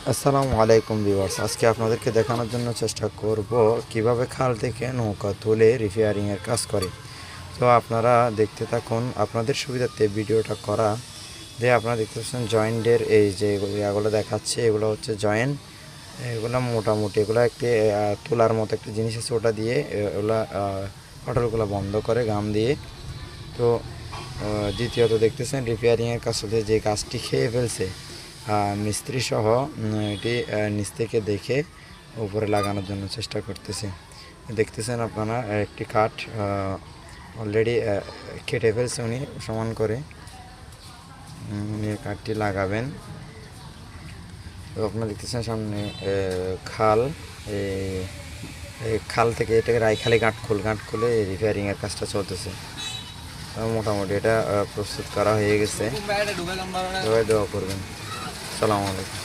আসসালামু আলাইকুম ভিউয়ার্স, আজকে আপনাদেরকে দেখানোর জন্য চেষ্টা করব কিভাবে খাল থেকে নৌকা তুলে রিপেয়ারিংয়ের কাজ করে। তো আপনারা দেখতে থাকুন, আপনাদের সুবিধার্থে ভিডিওটা করা। আপনারা দেখতে পাচ্ছেন জয়েন্টের এই যে এগুলো দেখাচ্ছে, এগুলো হচ্ছে জয়েন্ট। এগুলো মোটামুটি এগুলো একটি তোলার মতো একটা জিনিস আছে, ওটা দিয়ে এগুলো পটলগুলো বন্ধ করে গাম দিয়ে। তো দ্বিতীয়ত দেখতেছেন রিপেয়ারিংয়ের কাজ চলছে, যে গাছটি খেয়ে ফেলছে মিস্ত্রি সহ এটি নিচ থেকে দেখে উপরে লাগানোর জন্য চেষ্টা করতেছে। দেখতেছেন আপনারা একটি কাঠ অলরেডি কেটে ফেলছে উনি সমান করে। উনি কাঠটি লাগাবেন। তো আপনারা দেখতেছেন সামনে খাল, এই খাল থেকে এটাকে রাইখালি গাঁট খুলে রিপেয়ারিংয়ের কাজটা চলতেছে। মোটামুটি এটা প্রস্তুত করা হয়ে গেছে। সবাই দোয়া করবেন। সালামু আলাইকুম।